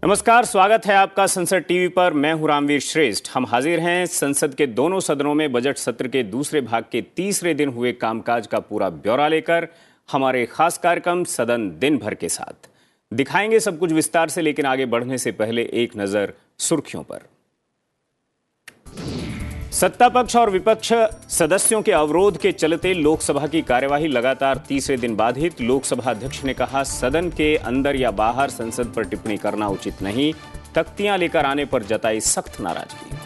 नमस्कार, स्वागत है आपका संसद टीवी पर। मैं हूं रामवीर श्रेष्ठ। हम हाजिर हैं संसद के दोनों सदनों में बजट सत्र के दूसरे भाग के तीसरे दिन हुए कामकाज का पूरा ब्यौरा लेकर हमारे खास कार्यक्रम सदन दिन भर के साथ। दिखाएंगे सब कुछ विस्तार से, लेकिन आगे बढ़ने से पहले एक नजर सुर्खियों पर। सत्ता पक्ष और विपक्ष सदस्यों के अवरोध के चलते लोकसभा की कार्यवाही लगातार तीसरे दिन बाधित। लोकसभा अध्यक्ष ने कहा, सदन के अंदर या बाहर संसद पर टिप्पणी करना उचित नहीं। तख्तियां लेकर आने पर जताई सख्त नाराजगी।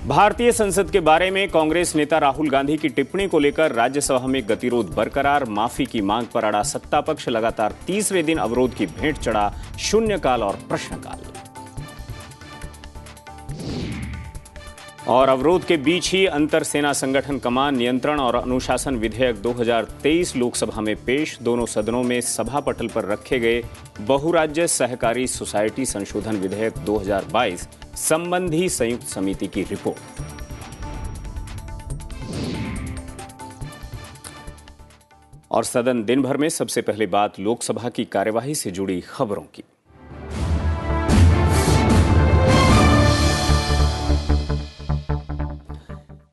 भारतीय संसद के बारे में कांग्रेस नेता राहुल गांधी की टिप्पणी को लेकर राज्यसभा में गतिरोध बरकरार। माफी की मांग पर अड़ा सत्ता पक्ष। लगातार तीसरे दिन अवरोध की भेंट चढ़ा शून्यकाल और प्रश्नकाल। और अवरोध के बीच ही अंतर सेना संगठन कमान नियंत्रण और अनुशासन विधेयक 2023 लोकसभा में पेश। दोनों सदनों में सभा पटल पर रखे गए बहुराज्य सहकारी सोसाइटी संशोधन विधेयक 2022 संबंधी संयुक्त समिति की रिपोर्ट। और सदन दिन भर में सबसे पहले बात लोकसभा की कार्यवाही से जुड़ी खबरों की।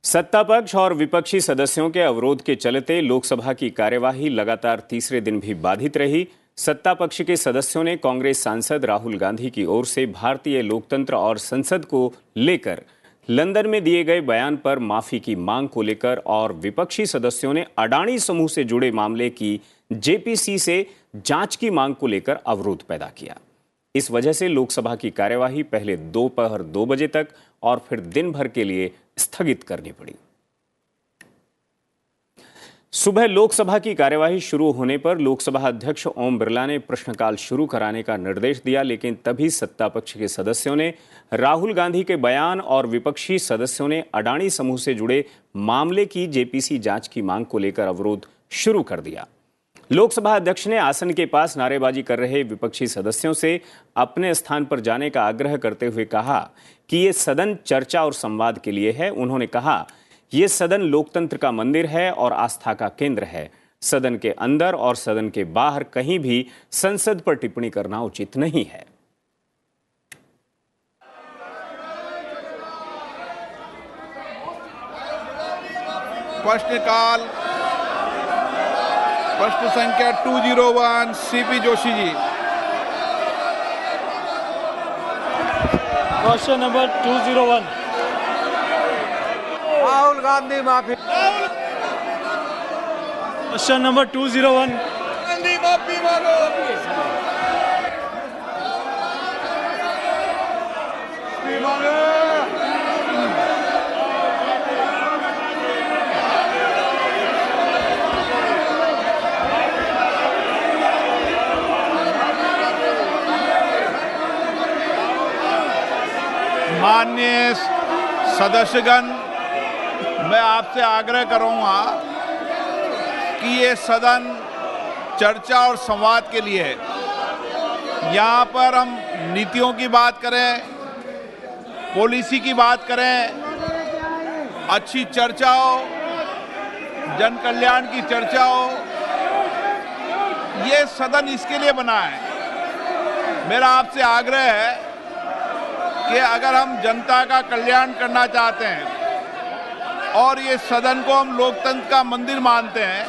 सत्ता पक्ष और विपक्षी सदस्यों के अवरोध के चलते लोकसभा की कार्यवाही लगातार तीसरे दिन भी बाधित रही। सत्ता पक्ष के सदस्यों ने कांग्रेस सांसद राहुल गांधी की ओर से भारतीय लोकतंत्र और संसद को लेकर लंदन में दिए गए बयान पर माफी की मांग को लेकर और विपक्षी सदस्यों ने अडानी समूह से जुड़े मामले की जेपीसी से जांच की मांग को लेकर अवरोध पैदा किया। इस वजह से लोकसभा की कार्यवाही पहले दोपहर 2 बजे तक और फिर दिन भर के लिए स्थगित करनी पड़ी। सुबह लोकसभा की कार्यवाही शुरू होने पर लोकसभा अध्यक्ष ओम बिरला ने प्रश्नकाल शुरू कराने का निर्देश दिया, लेकिन तभी सत्ता पक्ष के सदस्यों ने राहुल गांधी के बयान और विपक्षी सदस्यों ने अडानी समूह से जुड़े मामले की जेपीसी जांच की मांग को लेकर अवरोध शुरू कर दिया। लोकसभा अध्यक्ष ने आसन के पास नारेबाजी कर रहे विपक्षी सदस्यों से अपने स्थान पर जाने का आग्रह करते हुए कहा कि ये सदन चर्चा और संवाद के लिए है। उन्होंने कहा, ये सदन लोकतंत्र का मंदिर है और आस्था का केंद्र है। सदन के अंदर और सदन के बाहर कहीं भी संसद पर टिप्पणी करना उचित नहीं है। प्रश्नकाल प्रश्न संख्या 201 सीपी जोशी जी। Question number 201। राहुल गांधी माफी। Question number 201। गांधी माफी मांगो। माननीय सदस्यगण, मैं आपसे आग्रह करूंगा कि ये सदन चर्चा और संवाद के लिए है। यहाँ पर हम नीतियों की बात करें, पॉलिसी की बात करें, अच्छी चर्चा हो, जन कल्याण की चर्चा हो, ये सदन इसके लिए बना है। मेरा आपसे आग्रह है कि अगर हम जनता का कल्याण करना चाहते हैं और ये सदन को हम लोकतंत्र का मंदिर मानते हैं,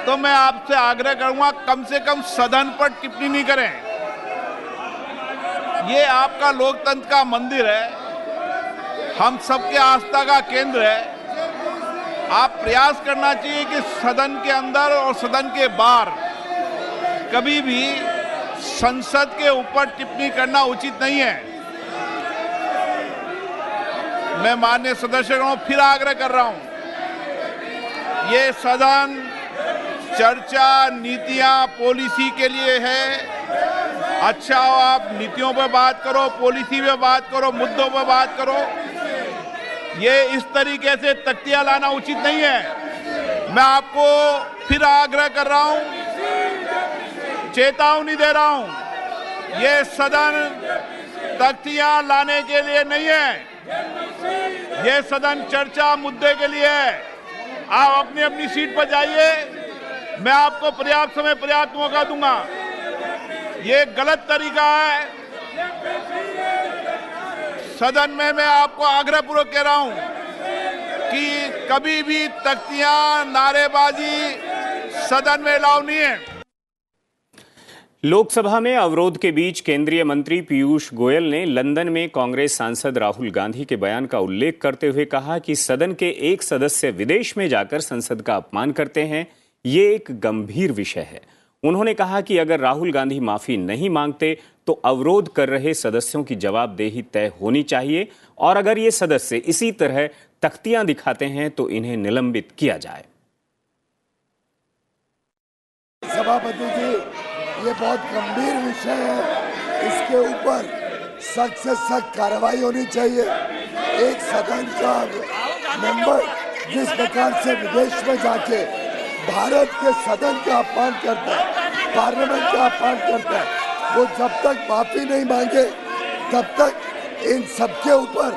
तो मैं आपसे आग्रह करूंगा कम से कम सदन पर टिप्पणी नहीं करें। ये आपका लोकतंत्र का मंदिर है, हम सबके आस्था का केंद्र है। आप प्रयास करना चाहिए कि सदन के अंदर और सदन के बाहर कभी भी संसद के ऊपर टिप्पणी करना उचित नहीं है। मैं माननीय सदस्यों को फिर आग्रह कर रहा हूं, ये सदन चर्चा, नीतियां, पॉलिसी के लिए है। अच्छा हो, आप नीतियों पर बात करो, पॉलिसी पे बात करो, मुद्दों पर बात करो। ये इस तरीके से तख्तियां लाना उचित नहीं है। मैं आपको फिर आग्रह कर रहा हूं, चेतावनी दे रहा हूं, ये सदन तख्तियां लाने के लिए नहीं है। ये सदन चर्चा मुद्दे के लिए है। आप अपनी अपनी सीट पर जाइए, मैं आपको पर्याप्त समय, पर्याप्त मौका दूंगा। ये गलत तरीका है। सदन में मैं आपको आग्रहपूर्वक कह रहा हूं कि कभी भी तख्तियां, नारेबाजी सदन में अलाउ नहीं है। लोकसभा में अवरोध के बीच केंद्रीय मंत्री पीयूष गोयल ने लंदन में कांग्रेस सांसद राहुल गांधी के बयान का उल्लेख करते हुए कहा कि सदन के एक सदस्य विदेश में जाकर संसद का अपमान करते हैं, ये एक गंभीर विषय है। उन्होंने कहा कि अगर राहुल गांधी माफी नहीं मांगते तो अवरोध कर रहे सदस्यों की जवाबदेही तय होनी चाहिए और अगर ये सदस्य इसी तरह तख्तियां दिखाते हैं तो इन्हें निलंबित किया जाए। सभापति जी, ये बहुत गंभीर विषय है, इसके ऊपर सख्त से सख्त कार्रवाई होनी चाहिए। एक सदन का मेंबर जिस प्रकार से विदेश में जाके भारत के सदन का अपमान करता है, पार्लियामेंट का अपमान करता है, वो जब तक माफी नहीं मांगे तब तक इन सबके ऊपर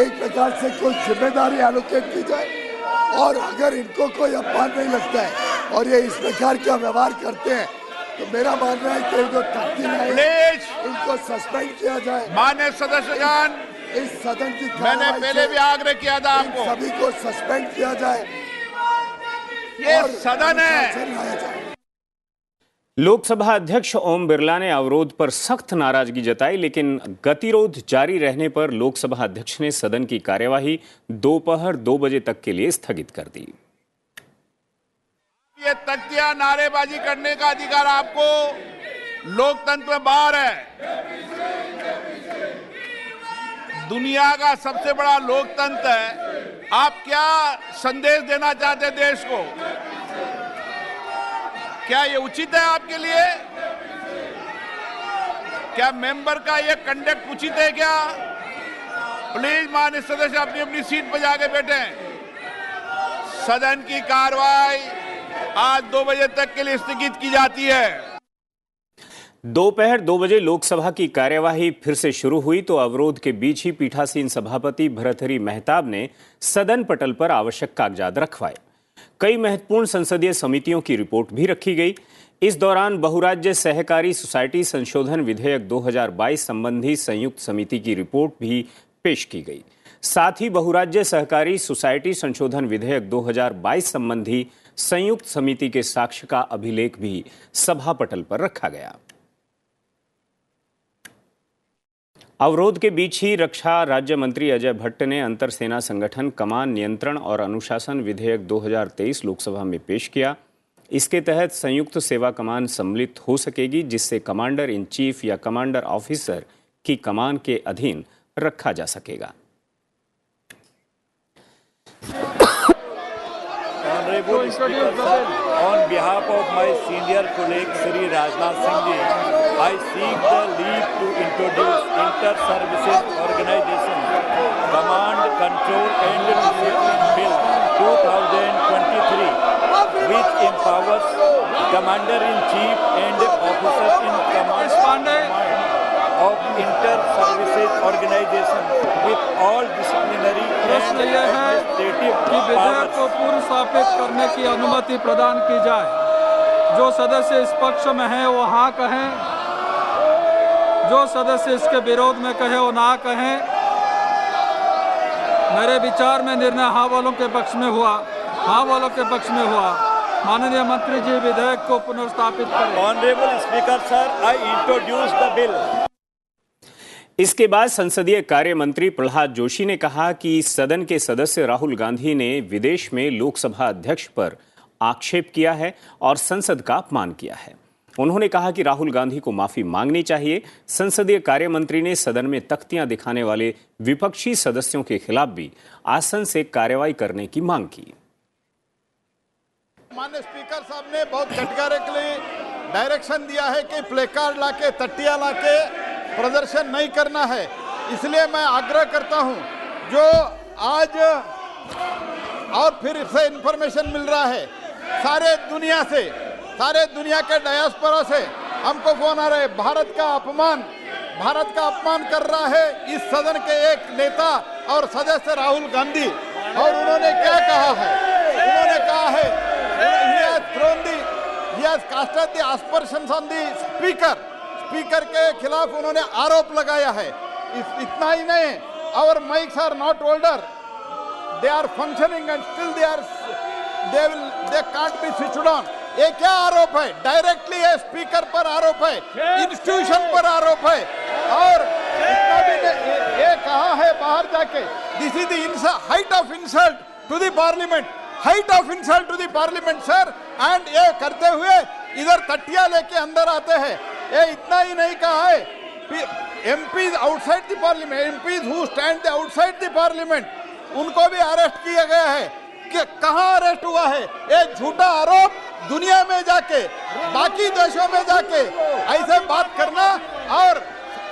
एक प्रकार से कोई जिम्मेदारी एलोकेट की जाए और अगर इनको कोई अपमान नहीं लगता है और ये इस प्रकार का व्यवहार करते हैं तो मेरा मानना है कि इनको तख्ती लाए, इनको सस्पेंड किया जाए। माननीय सदस्यगण, इस सदन की मैंने पहले भी आग्रह किया था आपको, सभी को सस्पेंड किया जाए। ये सदन है। लोकसभा अध्यक्ष ओम बिरला ने अवरोध पर सख्त नाराजगी जताई, लेकिन गतिरोध जारी रहने पर लोकसभा अध्यक्ष ने सदन की कार्यवाही दोपहर 2 बजे तक के लिए स्थगित कर दी। ये तख्तियां, नारेबाजी करने का अधिकार आपको लोकतंत्र में बाहर है। दुनिया का सबसे बड़ा लोकतंत्र है। आप क्या संदेश देना चाहते हैं देश को? क्या ये उचित है आपके लिए? क्या मेंबर का ये कंडक्ट उचित है क्या? प्लीज माननीय सदस्य अपनी अपनी सीट पर जाके बैठे। सदन की कार्रवाई आज 2 बजे तक के लिए स्थगित की जाती है। दोपहर 2 बजे लोकसभा की कार्यवाही फिर से शुरू हुई तो अवरोध के बीच ही पीठासीन सभापति भर्तृहरि मेहताब ने सदन पटल पर आवश्यक कागजात रखवाए। कई महत्वपूर्ण संसदीय समितियों की रिपोर्ट भी रखी गई। इस दौरान बहुराज्य सहकारी सोसाइटी संशोधन विधेयक 2022 संबंधी संयुक्त समिति की रिपोर्ट भी पेश की गई। साथ ही बहुराज्य सहकारी सोसाइटी संशोधन विधेयक 2022 संबंधी संयुक्त समिति के साक्ष्य का अभिलेख भी सभा पटल पर रखा गया। अवरोध के बीच ही रक्षा राज्य मंत्री अजय भट्ट ने अंतर सेना संगठन कमान नियंत्रण और अनुशासन विधेयक 2023 लोकसभा में पेश किया। इसके तहत संयुक्त सेवा कमान सम्मिलित हो सकेगी, जिससे कमांडर इन चीफ या कमांडर ऑफिसर की कमान के अधीन रखा जा सकेगा। Honorable Speaker, sir, on behalf of my senior colleague Shri Rajnath Singh ji, I seek the leave to introduce Inter-Services Organization Command, Control and Discipline Bill 2023, which empowers Commander-in-Chief and Officers in Command of Inter-Services Organization with all disciplinary प्रश्न यह है कि विधेयक को पूर्व स्थापित करने की अनुमति प्रदान की जाए। जो सदस्य इस पक्ष में हैं वो हाँ कहें, जो सदस्य इसके विरोध में कहे वो ना कहें। मेरे विचार में निर्णय हाँ वालों के पक्ष में हुआ, हाँ वालों के पक्ष में हुआ। माननीय मंत्री जी विधेयक को पुनर्स्थापित करें। Honorable Speaker, sir, I introduce the bill. इसके बाद संसदीय कार्य मंत्री प्रहलाद जोशी ने कहा कि सदन के सदस्य राहुल गांधी ने विदेश में लोकसभा अध्यक्ष पर आक्षेप किया है और संसद का अपमान किया है। उन्होंने कहा कि राहुल गांधी को माफी मांगनी चाहिए। संसदीय कार्य मंत्री ने सदन में तख्तियां दिखाने वाले विपक्षी सदस्यों के खिलाफ भी आसन से कार्रवाई करने की मांग की। माननीय स्पीकर साहब ने बहुत कैटेगरिकली डायरेक्शन दिया है कि प्लेकार्ड लाके, तट्टियां लाके प्रदर्शन नहीं करना है। इसलिए मैं आग्रह करता हूं, जो आज और फिर से इंफॉर्मेशन मिल रहा है सारे दुनिया के डायस्पोरा से हमको फोन आ रहे हैं, भारत का अपमान कर रहा है इस सदन के एक नेता और सदस्य राहुल गांधी। और उन्होंने क्या कहा है? उन्होंने कहा है he has casted the aspersions on the speaker speaker के खिलाफ उन्होंने आरोप लगाया है। इतना ही नहीं, our mics are not older, they are functioning and still they can't be switched on। ये क्या आरोप है? डायरेक्टली ये स्पीकर पर आरोप है, इंस्टीट्यूशन पर आरोप है। और इतना भी नहीं, ये कहा है बाहर जाके, this is the height of insult to the parliament, height of insult to the parliament sir. And ये करते हुए इधर तटिया लेके अंदर आते हैं। ये इतना ही नहीं कहा है, MPs outside the parliament, MPs who stand outside the parliament, उनको भी अरेस्ट किया गया है। कि कहां अरेस्ट हुआ है? ये झूठा आरोप दुनिया में जाके, बाकी देशों में जाके ऐसे बात करना, और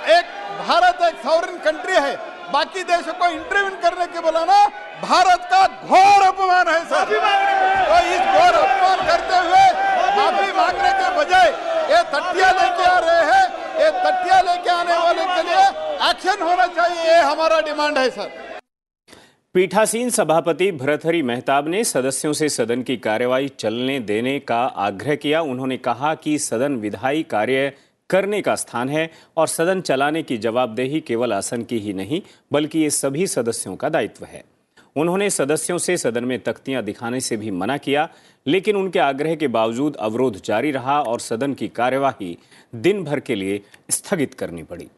एक भारत एक सॉवरेन कंट्री है, बाकी देशों को इंटरवीन करने के बुलाना भारत का घोर अपमान है सर। तो इस घोर अपमान करते हुए माफी मांगने के बजाय ये तटिया लेके आ रहे हैं। ये तटिया लेके आने वाले के लिए एक्शन होना चाहिए, ये हमारा डिमांड है सर। पीठासीन सभापति भर्तृहरि मेहताब ने सदस्यों से सदन की कार्यवाही चलने देने का आग्रह किया। उन्होंने कहा कि सदन विधायी कार्य करने का स्थान है और सदन चलाने की जवाबदेही केवल आसन की ही नहीं बल्कि ये सभी सदस्यों का दायित्व है। उन्होंने सदस्यों से सदन में तख्तियां दिखाने से भी मना किया, लेकिन उनके आग्रह के बावजूद अवरोध जारी रहा और सदन की कार्यवाही दिन भर के लिए स्थगित करनी पड़ी।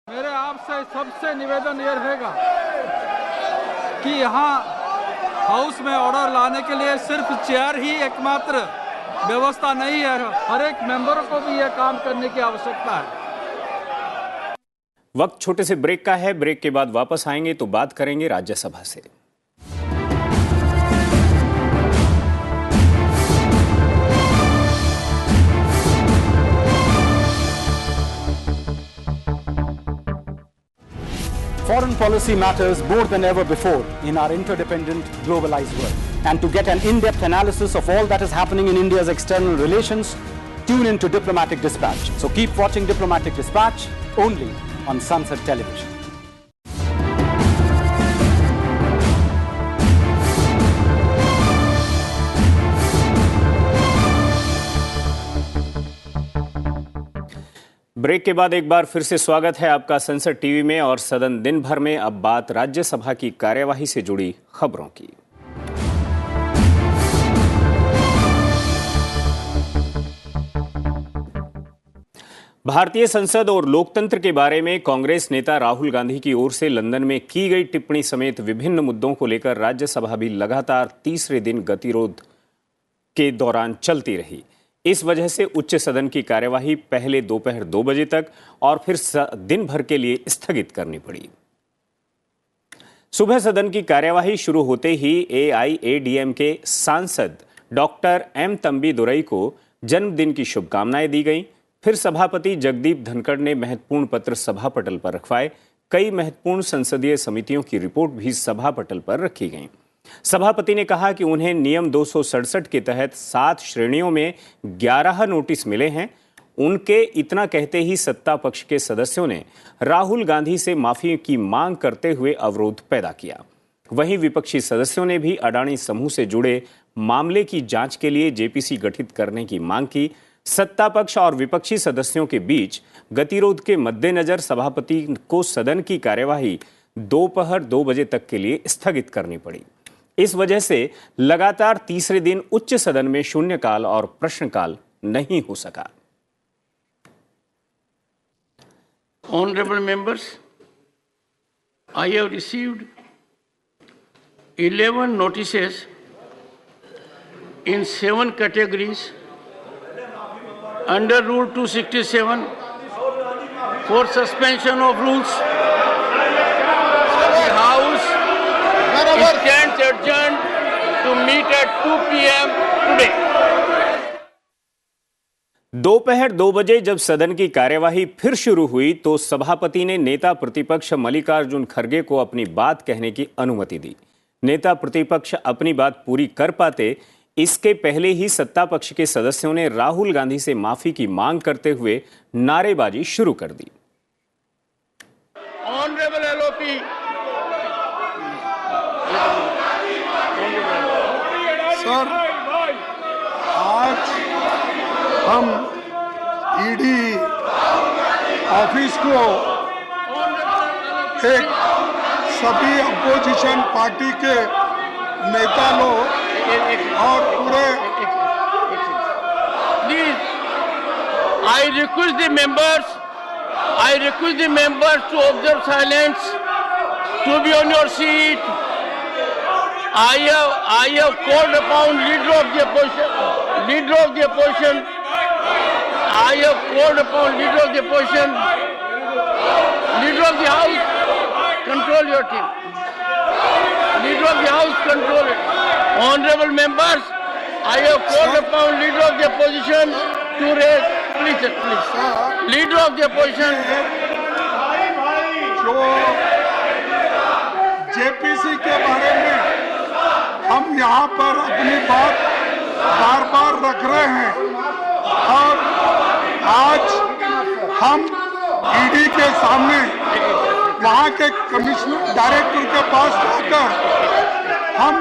मेरे आपसे सबसे निवेदन यह रहेगा कि यहाँ हाउस में ऑर्डर लाने के लिए सिर्फ चेयर ही एकमात्र व्यवस्था नहीं है, हर एक मेंबर को भी यह काम करने की आवश्यकता है। वक्त छोटे से ब्रेक का है। ब्रेक के बाद वापस आएंगे तो बात करेंगे राज्यसभा से। Foreign policy matters more than ever before in our interdependent, globalized world. And to get an in-depth analysis of all that is happening in India's external relations, tune into Diplomatic Dispatch. So keep watching Diplomatic Dispatch only on Sunset Television. Break के बाद एक बार फिर से स्वागत है आपका संसद TV में और सदन दिन भर में। अब बात राज्यसभा की कार्यवाही से जुड़ी खबरों की। भारतीय संसद और लोकतंत्र के बारे में कांग्रेस नेता राहुल गांधी की ओर से लंदन में की गई टिप्पणी समेत विभिन्न मुद्दों को लेकर राज्यसभा भी लगातार तीसरे दिन गतिरोध के दौरान चलती रही। इस वजह से उच्च सदन की कार्यवाही पहले दोपहर 2 बजे तक और फिर दिन भर के लिए स्थगित करनी पड़ी। सुबह सदन की कार्यवाही शुरू होते ही AIADMK सांसद डॉक्टर M तंबी दुरई को जन्मदिन की शुभकामनाएं दी गईं। फिर सभापति जगदीप धनखड़ ने महत्वपूर्ण पत्र सभा पटल पर रखवाए। कई महत्वपूर्ण संसदीय समितियों की रिपोर्ट भी सभा पटल पर रखी गईं। सभापति ने कहा कि उन्हें नियम 267 के तहत 7 श्रेणियों में 11 नोटिस मिले हैं। उनके इतना कहते ही सत्ता पक्ष के सदस्यों ने राहुल गांधी से माफी की मांग करते हुए अवरोध पैदा किया। वहीं विपक्षी सदस्यों ने भी अडानी समूह से जुड़े मामले की जांच के लिए जेपीसी गठित करने की मांग की। सत्ता पक्ष और विपक्षी सदस्यों के बीच गतिरोध के मद्देनजर सभापति को सदन की कार्यवाही दोपहर 2 बजे तक के लिए स्थगित करनी पड़ी। इस वजह से लगातार तीसरे दिन उच्च सदन में शून्यकाल और प्रश्नकाल नहीं हो सका। Honorable members, I have received 11 notices in 7 categories under Rule 267 for suspension of rules. The House stands adjourned to meet at 2 p.m. today. दोपहर 2 बजे जब सदन की कार्यवाही फिर शुरू हुई तो सभापति ने नेता प्रतिपक्ष मल्लिकार्जुन खड़गे को अपनी बात कहने की अनुमति दी। नेता प्रतिपक्ष अपनी बात पूरी कर पाते इसके पहले ही सत्ता पक्ष के सदस्यों ने राहुल गांधी से माफी की मांग करते हुए नारेबाजी शुरू कर दी। Honorable LOP, सर, हम ईडी ऑफिस को एक सभी अपोजिशन पार्टी के नेता लोग और पूरे Please, I request the members to observe silence, to be on your seat. I have called upon leader of the opposition. I have called upon leader of the opposition, leader of the house, control your team. Leader of the house, control it. Honorable members, I have called upon leader of the opposition to raise, please. Leader of the opposition. जो JPC के बारे में हम यहाँ पर अपनी बात बार बार रख रहे हैं और आज हम ईडी के सामने वहाँ के कमिश्नर डायरेक्टर के पास जाकर हम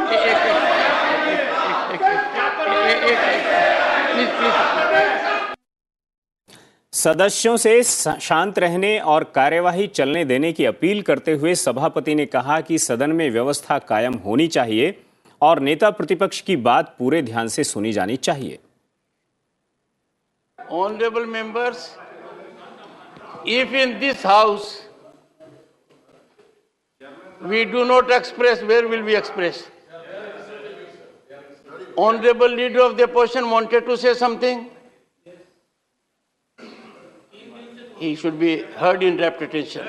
सदस्यों से शांत रहने और कार्यवाही चलने देने की अपील करते हुए सभापति ने कहा कि सदन में व्यवस्था कायम होनी चाहिए और नेता प्रतिपक्ष की बात पूरे ध्यान से सुनी जानी चाहिए। Honorable members, if in this house we do not express, where will we express? Honorable leader of the opposition wanted to say something. He should be heard in rapt attention.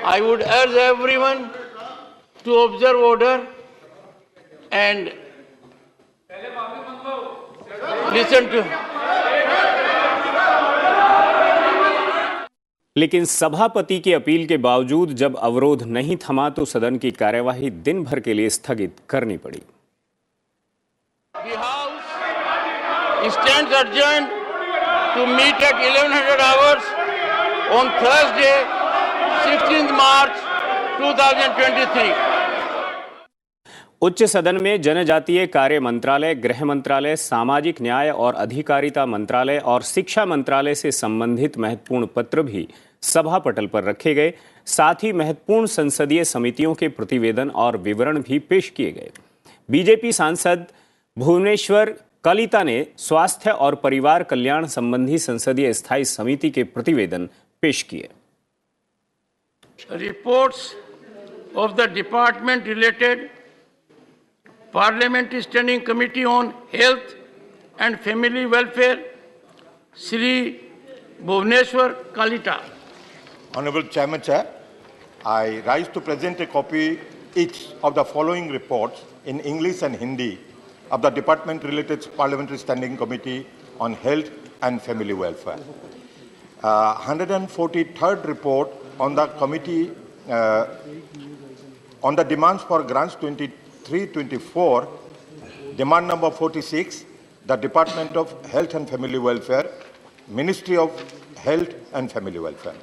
I would urge everyone to observe order and listen to. लेकिन सभापति की appeal के बावजूद जब अवरोध नहीं थमा तो सदन की कार्यवाही दिन भर के लिए स्थगित करनी पड़ी। The House stands adjourned to meet at 1100 hours on Thursday, 16th March 2023. उच्च सदन में जनजातीय कार्य मंत्रालय, गृह मंत्रालय, सामाजिक न्याय और अधिकारिता मंत्रालय और शिक्षा मंत्रालय से संबंधित महत्वपूर्ण पत्र भी सभा पटल पर रखे गए। साथ ही महत्वपूर्ण संसदीय समितियों के प्रतिवेदन और विवरण भी पेश किए गए। बीजेपी सांसद भुवनेश्वर कलिता ने स्वास्थ्य और परिवार कल्याण संबंधी संसदीय स्थायी समिति के प्रतिवेदन पेश किए। Reports of the department related Parliamentary Standing Committee on Health and Family Welfare, Shri Bhuvaneshwar Kalita. Honorable Chairman, Sir, I rise to present a copy each of the following reports in English and Hindi of the department-related Parliamentary Standing Committee on Health and Family Welfare. 143rd report on the committee on the demands for grants 23-24, demand number 46, the Department of Health and Family Welfare, Ministry of Health and Family Welfare.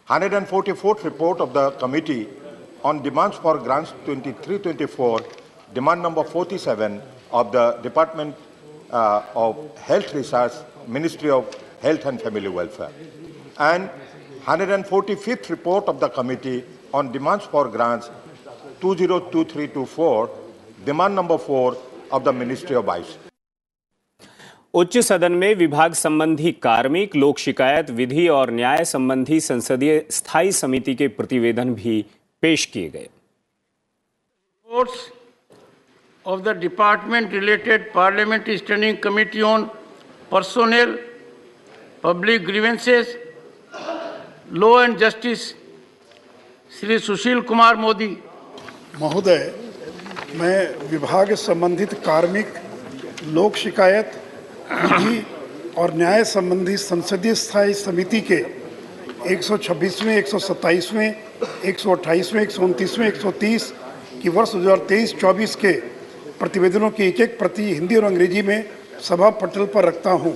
144th report of the committee on demands for grants 23-24, demand number 47 of the Department of Health Research, Ministry of Health and Family Welfare. And 145th report of the committee on demands for grants 2023-24, demand number 4 of the Ministry of Vice. उच्च सदन में विभाग संबंधी कार्मिक, लोक शिकायत, विधि और न्याय संबंधी संसदीय स्थायी समिति के प्रतिवेदन भी पेश किए गए। Reports of the department related Parliamentary Standing Committee on Personnel, Public Grievances, Law and Justice, Shri Sushil Kumar Modi महोदय, मैं विभाग संबंधित कार्मिक, लोक शिकायत, विधि और न्याय संबंधी संसदीय स्थायी समिति के 126वें, 127वें, 128वें, 129वें, 130 की वर्ष 2023-24 के प्रतिवेदनों की एक प्रति हिंदी और अंग्रेजी में सभा पटल पर रखता हूं।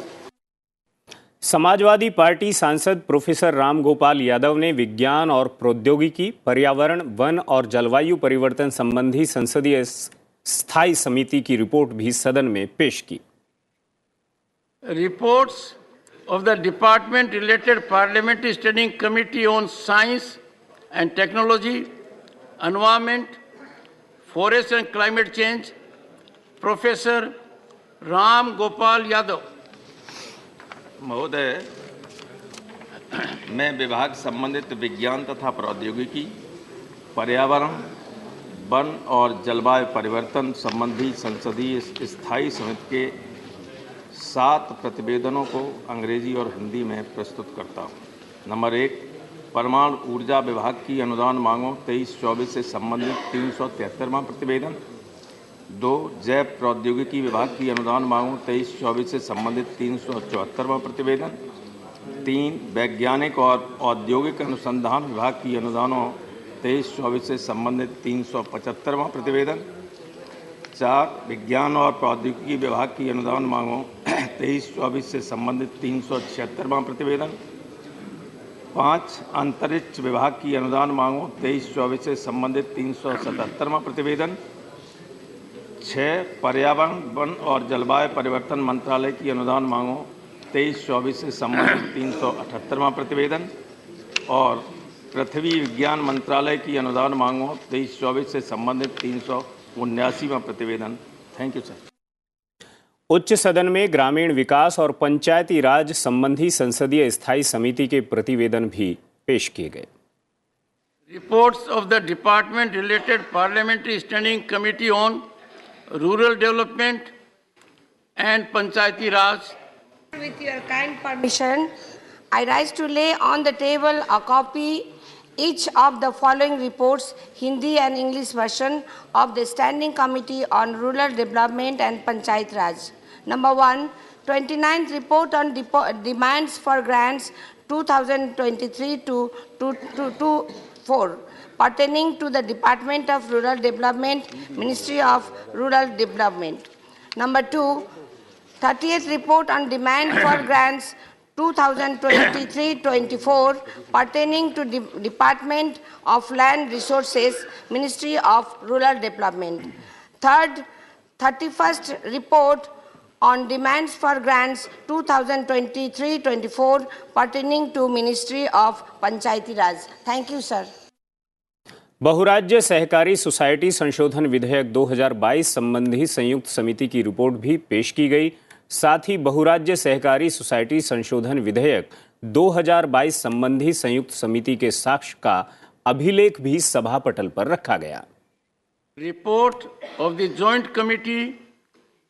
समाजवादी पार्टी सांसद प्रोफेसर रामगोपाल यादव ने विज्ञान और प्रौद्योगिकी, पर्यावरण, वन और जलवायु परिवर्तन संबंधी संसदीय स्थायी समिति की रिपोर्ट भी सदन में पेश की। Reports of the department-related Parliamentary Standing Committee on Science and Technology, Environment, Forest and Climate Change, Professor Ram Gopal Yadav. महोदय, मैं विभाग संबंधित विज्ञान तथा प्रौद्योगिकी, पर्यावरण, वन और जलवायु परिवर्तन संबंधी संसदीय स्थायी समिति के 7 प्रतिवेदनों को अंग्रेजी और हिंदी में प्रस्तुत करता हूँ। नंबर 1, परमाणु ऊर्जा विभाग की अनुदान मांगों 23-24 से संबंधित 373वां प्रतिवेदन। 2, जैव प्रौद्योगिकी विभाग की अनुदान मांगों 23-24 से संबंधित 374वां प्रतिवेदन। 3, वैज्ञानिक और औद्योगिक अनुसंधान विभाग की अनुदानों 23-24 से संबंधित 375वां प्रतिवेदन। 4, विज्ञान और प्रौद्योगिकी विभाग की अनुदान मांगों 23-24 से संबंधित 376वां प्रतिवेदन। 5, अंतरिक्ष विभाग की अनुदान मांगों 23-24 से संबंधित 377वां प्रतिवेदन। 6, पर्यावरण, वन और जलवायु परिवर्तन मंत्रालय की अनुदान मांगों 23-24 से संबंधित 378वां प्रतिवेदन और पृथ्वी विज्ञान मंत्रालय की अनुदान मांगों 23-24 से संबंधित 379वां प्रतिवेदन। Thank you sir. उच्च सदन में ग्रामीण विकास और पंचायती राज संबंधी संसदीय स्थायी समिति के प्रतिवेदन भी पेश किए गए। Reports of the department-related Parliamentary Standing Committee on Rural Development and Panchayati Raj. With your kind permission, I rise to lay on the table a copy each of the following reports, Hindi and English version of the Standing Committee on Rural Development and Panchayat Raj. Number 1, 29th report on demands for grants 2023 to 24 pertaining to the Department of Rural Development, Ministry of Rural Development. Number 2, 30th report on demand for grants 2023-24 pertaining to Department of Land Resources, Ministry of Rural Development. Third, 31st report on demands for grants 2023-24 pertaining to Ministry of Panchayati Raj. Thank you, sir. बहुराज्य सहकारी society संशोधन विधेयक 2022 संबंधी संयुक्त समिति की report भी पेश की गई। साथ ही बहुराज्य सहकारी सोसाइटी संशोधन विधेयक 2022 संबंधी संयुक्त समिति के साक्ष्य का अभिलेख भी सभा पटल पर रखा गया। Report of the joint committee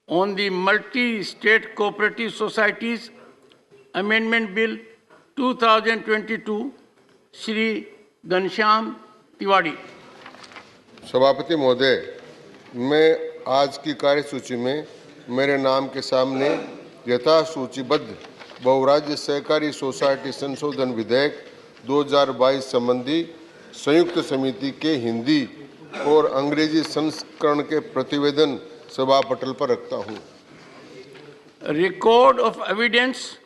on the multi state cooperative societies amendment bill 2022, Shri Ghanshyam Tiwari. सभापति महोदय, मैं आज की कार्यसूची में मेरे नाम के सामने यथा सूचीबद्ध बहुराज्य सहकारी सोसाइटी संशोधन विधेयक 2022 संबंधी संयुक्त समिति के हिंदी और अंग्रेजी संस्करण के प्रतिवेदन सभा पटल पर रखता हूं। Record of evidence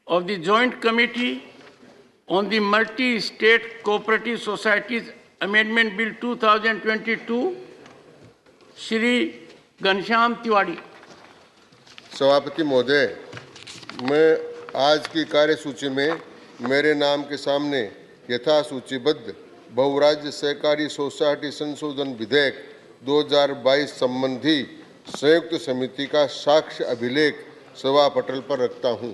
of the joint committee on the multi state cooperative societies amendment bill 2022, Shri Ghanshyam Tiwari. सभापति महोदय, मैं आज की कार्यसूची में मेरे नाम के सामने यथा सूचीबद्ध बहुराज्य सहकारी सोसाइटी संशोधन विधेयक 2022 संबंधी संयुक्त समिति का साक्ष्य अभिलेख सभा पटल पर रखता हूं।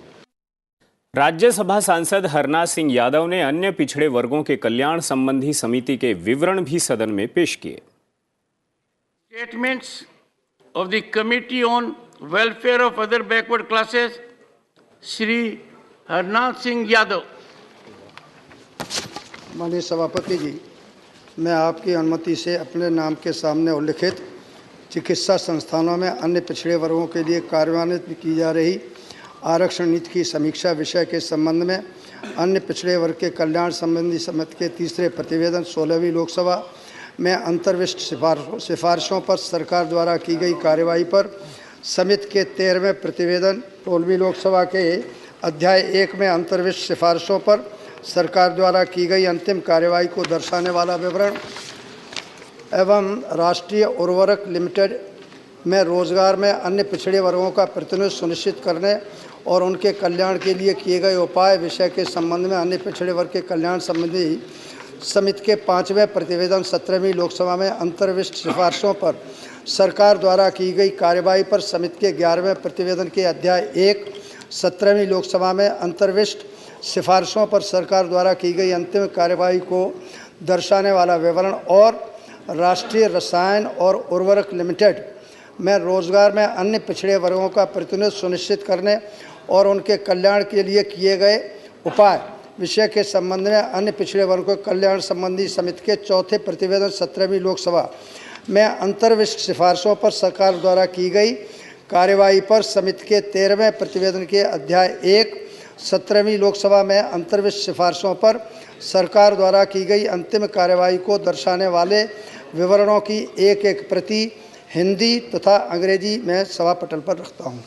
राज्यसभा सांसद हरनाथ सिंह यादव ने अन्य पिछड़े वर्गों के कल्याण संबंधी समिति के विवरण भी सदन में पेश किए। Statements of the committee on welfare of other backward classes, Shri Harnath Singh Yadav. माननीय सभापति जी, मैं आपकी अनुमति से अपने नाम के सामने उल्लिखित चिकित्सा संस्थानों में अन्य पिछड़े वर्गों के लिए कार्यान्वित की जा रही आरक्षण नीति की समीक्षा विषय के संबंध में अन्य पिछड़े वर्ग के कल्याण संबंधी समिति के तीसरे प्रतिवेदन 16वीं लोकसभा में अंतर्विष्ट सिफारिशों पर सरकार द्वारा की गई कार्यवाही पर समिति के 13वें प्रतिवेदन 16वीं लोकसभा के अध्याय 1 में अंतर्विष्ट सिफारिशों पर सरकार द्वारा की गई अंतिम कार्यवाही को दर्शाने वाला विवरण एवं राष्ट्रीय उर्वरक लिमिटेड में रोजगार में अन्य पिछड़े वर्गों का प्रतिनिधित्व सुनिश्चित करने और उनके कल्याण के लिए किए गए उपाय विषय के संबंध में अन्य पिछड़े वर्ग के कल्याण संबंधी समिति के 5वें प्रतिवेदन 17वीं लोकसभा में अंतर्विष्ट सिफारिशों पर सरकार द्वारा की गई कार्यवाही पर समिति के 11वें प्रतिवेदन के अध्याय 1 17वीं लोकसभा में अंतर्विष्ट सिफारिशों पर सरकार द्वारा की गई अंतिम कार्यवाही को दर्शाने वाला विवरण और राष्ट्रीय रसायन और उर्वरक लिमिटेड में रोजगार में अन्य पिछड़े वर्गों का प्रतिनिधित्व सुनिश्चित करने और उनके कल्याण के लिए किए गए उपाय विषय के संबंध में अन्य पिछड़े वर्गों के कल्याण संबंधी समिति के 4थे प्रतिवेदन 17वीं लोकसभा में अंतर्विष्ट सिफारिशों पर सरकार द्वारा की गई कार्यवाही पर समिति के 13वें प्रतिवेदन के अध्याय 1 17वीं लोकसभा में अंतर्विष्ट सिफारिशों पर सरकार द्वारा की गई अंतिम कार्यवाही को दर्शाने वाले विवरणों की एक प्रति हिंदी तथा अंग्रेजी में सभा पटल पर रखता हूं।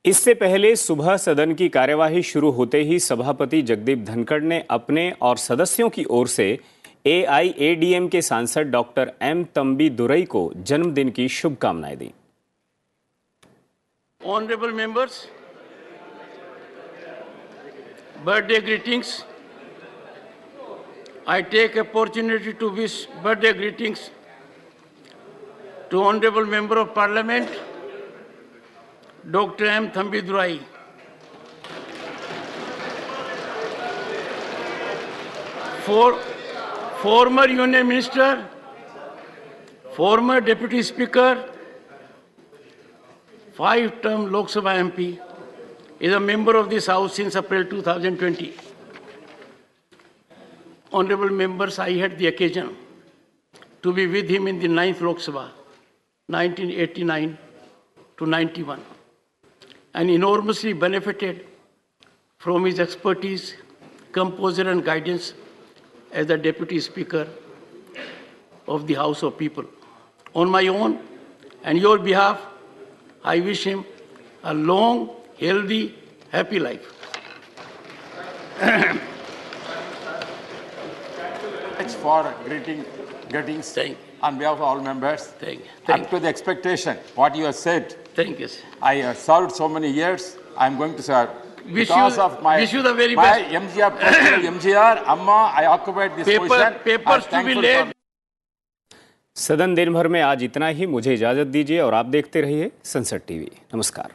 इससे पहले सुबह सदन की कार्यवाही शुरू होते ही सभापति जगदीप धनखड़ ने अपने और सदस्यों की ओर से AIADM सांसद डॉक्टर M तंबीदुरई को जन्मदिन की शुभकामनाएं दी। Honorable members, birthday greetings. I take opportunity to wish birthday greetings to Honorable Member of Parliament, Dr. M. Thambidurai. Former Union Minister, former Deputy Speaker, 5-term Lok Sabha MP, is a member of this House since April 2020. Honorable members, I had the occasion to be with him in the 9th Lok Sabha, 1989 to 91, and enormously benefited from his expertise, composure and guidance as the Deputy Speaker of the House of People. On my own and your behalf, I wish him a long, healthy, happy life. Thanks for greetings on behalf of all members. Up to the expectation, what you have said. Thank you. I served so many years. I am going to serve. Wish you the very best. MGR, Amma, I occupied this position. Papers to be laid. सदन दिन भर में आज इतना ही। मुझे इजाजत दीजिए और आप देखते रहिए संसद टीवी। नमस्कार।